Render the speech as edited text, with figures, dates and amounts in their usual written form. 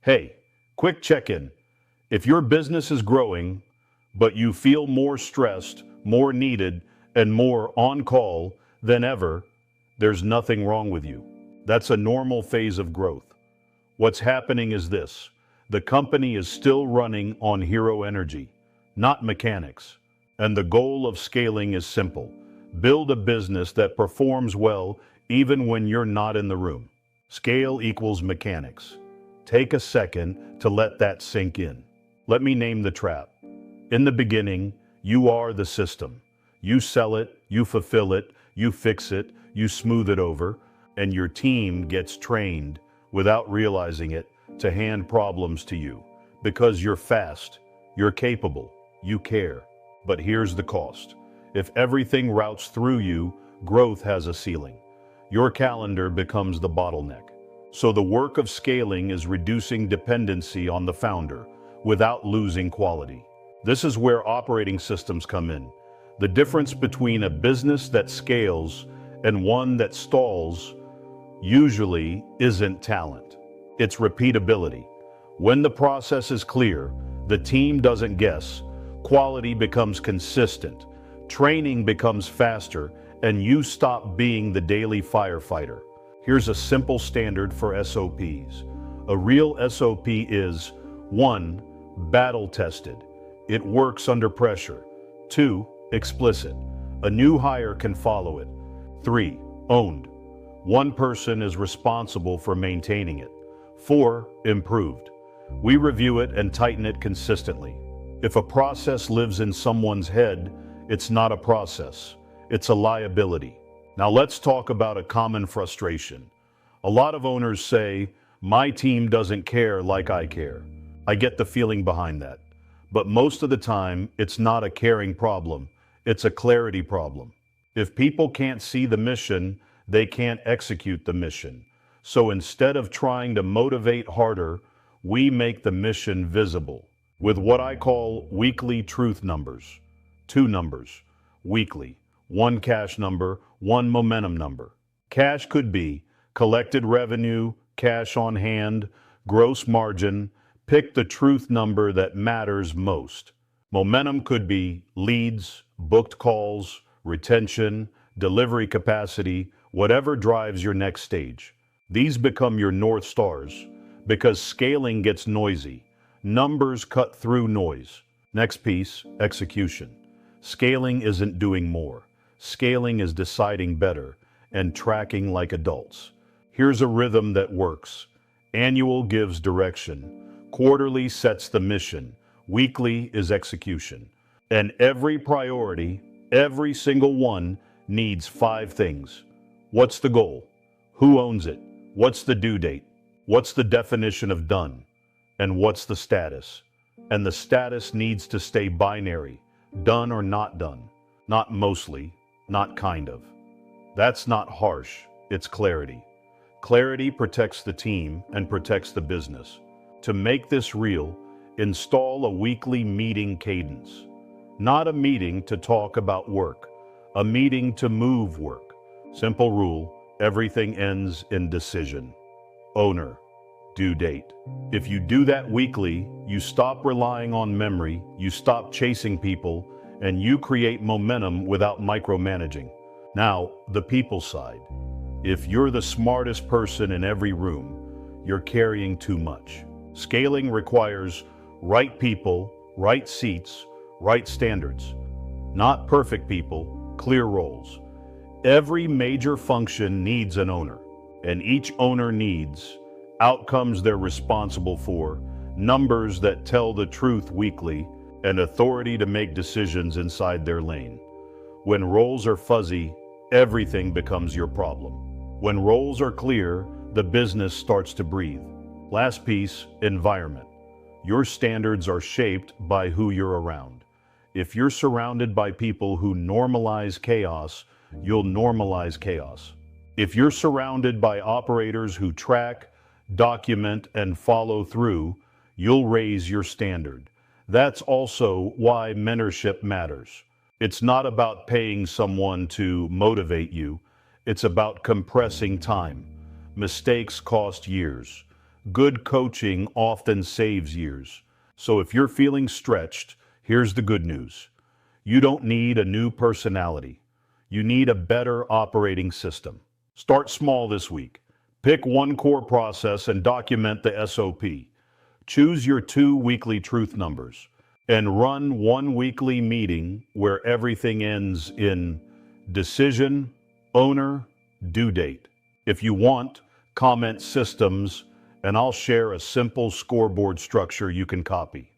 Hey, quick check-in. If your business is growing, but you feel more stressed, more needed, and more on call than ever, there's nothing wrong with you. That's a normal phase of growth. What's happening is this. The company is still running on hero energy, not mechanics. And the goal of scaling is simple. Build a business that performs well even when you're not in the room. Scale equals mechanics. Take a second to let that sink in. Let me name the trap. In the beginning, you are the system. You sell it, you fulfill it, you fix it, you smooth it over, and your team gets trained without realizing it to hand problems to you. Because you're fast, you're capable, you care. But here's the cost. If everything routes through you, growth has a ceiling. Your calendar becomes the bottleneck. So the work of scaling is reducing dependency on the founder without losing quality. This is where operating systems come in. The difference between a business that scales and one that stalls usually isn't talent. It's repeatability. When the process is clear, the team doesn't guess, quality becomes consistent, training becomes faster, and you stop being the daily firefighter. Here's a simple standard for SOPs. A real SOP is 1. Battle-tested. It works under pressure. 2. Explicit. A new hire can follow it. 3. Owned. One person is responsible for maintaining it. 4. Improved. We review it and tighten it consistently. If a process lives in someone's head, it's not a process. It's a liability. Now let's talk about a common frustration. A lot of owners say, my team doesn't care like I care. I get the feeling behind that. But most of the time, it's not a caring problem. It's a clarity problem. If people can't see the mission, they can't execute the mission. So instead of trying to motivate harder, we make the mission visible with what I call weekly truth numbers. 2 numbers, weekly. 1 cash number, 1 momentum number. Cash could be collected revenue, cash on hand, gross margin. Pick the truth number that matters most. Momentum could be leads, booked calls, retention, delivery capacity, whatever drives your next stage. These become your North Stars because scaling gets noisy. Numbers cut through noise. Next piece, execution. Scaling isn't doing more. Scaling is deciding better and tracking like adults. Here's a rhythm that works. Annual gives direction. Quarterly sets the mission. Weekly is execution. And every priority, every single one, needs 5 things. What's the goal? Who owns it? What's the due date? What's the definition of done? And what's the status? And the status needs to stay binary. Done or not done. Not mostly, not kind of. That's not harsh, it's clarity. Clarity protects the team and protects the business. To make this real, install a weekly meeting cadence. Not a meeting to talk about work, a meeting to move work. Simple rule, everything ends in decision. Owner, due date. If you do that weekly, you stop relying on memory, you stop chasing people, and you create momentum without micromanaging. Now, the people side. If you're the smartest person in every room, you're carrying too much. Scaling requires right people, right seats, right standards. Not perfect people, clear roles. Every major function needs an owner, and each owner needs outcomes they're responsible for, numbers that tell the truth weekly, and authority to make decisions inside their lane. When roles are fuzzy, everything becomes your problem. When roles are clear, the business starts to breathe. Last piece, environment. Your standards are shaped by who you're around. If you're surrounded by people who normalize chaos, you'll normalize chaos. If you're surrounded by operators who track, document, and follow through, you'll raise your standard. That's also why mentorship matters. It's not about paying someone to motivate you. It's about compressing time. Mistakes cost years. Good coaching often saves years. So if you're feeling stretched, here's the good news. You don't need a new personality. You need a better operating system. Start small this week. Pick one core process and document the SOP. Choose your 2 weekly truth numbers and run one weekly meeting where everything ends in decision, owner, due date. If you want, comment systems and I'll share a simple scoreboard structure you can copy.